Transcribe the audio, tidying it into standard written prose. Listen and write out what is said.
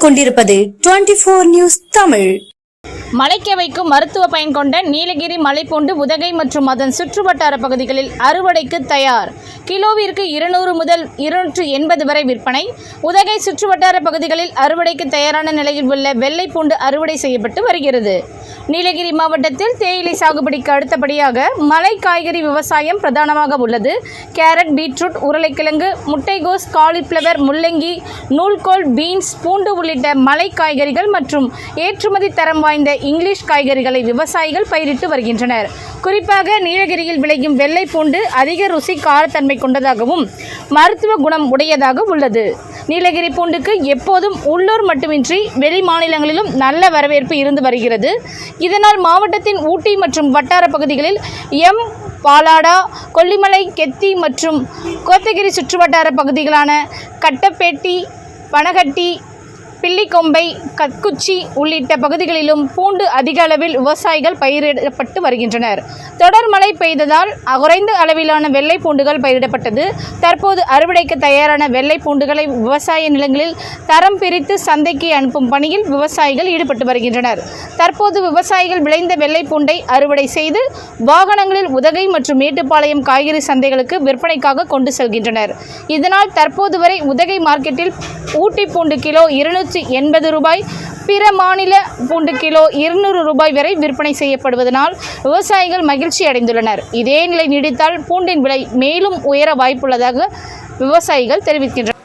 கொண்டிருப்பது 24 நியூஸ் தமிழ். மலைக்க வைக்கும் மருத்துவ பயன் கொண்ட நீலகிரி மலைப்பூண்டு உதகை மற்றும் அதன் சுற்றுவட்டார பகுதிகளில் அறுவடைக்கு தயார். கிலோவிற்கு 200 முதல் 280 வரை விற்பனை. உதகை சுற்றுவட்டார பகுதிகளில் அறுவடைக்கு தயாரான நிலையில் உள்ள வெள்ளை பூண்டு அறுவடை செய்யப்பட்டு வருகிறது. நீலகிரி மாவட்டத்தில் தேயிலை சாகுபடிக்கு அடுத்தபடியாக மலை காய்கறி விவசாயம் பிரதானமாக உள்ளது. கேரட், பீட்ரூட், உருளைக்கிழங்கு, முட்டைகோஸ், காலிஃப்ளவர், முள்ளங்கி, நூல்கோல், பீன்ஸ், பூண்டு உள்ளிட்ட மலை காய்கறிகள் மற்றும் ஏற்றுமதி தரம் வாய்ந்த இங்கிலீஷ் காய்கறிகளை விவசாயிகள் பயிரிட்டு வருகின்றனர். குறிப்பாக நீலகிரியில் விளையும் வெள்ளை பூண்டு அதிக ருசி, காரத்தன்மை கொண்டதாகவும் மருத்துவ குணம் உடையதாக உள்ளது. நீலகிரி பூண்டுக்கு எப்போதும் உள்ளூர் மட்டுமின்றி வெளி மாநிலங்களிலும் நல்ல வரவேற்பு இருந்து வருகிறது. இதனால் மாவட்டத்தின் ஊட்டி மற்றும் வட்டார பகுதிகளில் பாலாடா, கொல்லிமலை, கெத்தி மற்றும் கோத்தகிரி சுற்றுவட்டார பகுதிகளான கட்டப்பேட்டி, பனகட்டி, பில்லிக்கொம்பை, கற்குச்சி உள்ளிட்ட பகுதிகளிலும் பூண்டு அதிக அளவில் விவசாயிகள் பயிரிடப்பட்டு வருகின்றனர். தொடர் மழை பெய்ததால் குறைந்த அளவிலான வெள்ளை பூண்டுகள் பயிரிடப்பட்டது. தற்போது அறுவடைக்கு தயாரான வெள்ளை பூண்டுகளை விவசாய நிலங்களில் தரம் பிரித்து சந்தைக்கு அனுப்பும் பணியில் விவசாயிகள் ஈடுபட்டு வருகின்றனர். தற்போது விவசாயிகள் விளைந்த வெள்ளை பூண்டை அறுவடை செய்து வாகனங்களில் உதகை மற்றும் மேட்டுப்பாளையம் காய்கறி சந்தைகளுக்கு விற்பனைக்காக கொண்டு செல்கின்றனர். இதனால் தற்போது வரை உதகை மார்க்கெட்டில் ஊட்டி பூண்டு கிலோ 280 ரூபாய், பிற மாநில பூண்டு கிலோ 200 ரூபாய் வரை விற்பனை செய்யப்படுவதனால் விவசாயிகள் மகிழ்ச்சி அடைந்துள்ளனர். இதே நிலை நீடித்தால் பூண்டின் விலை மேலும் உயர வாய்ப்புள்ளதாக விவசாயிகள் தெரிவிக்கின்றனர்.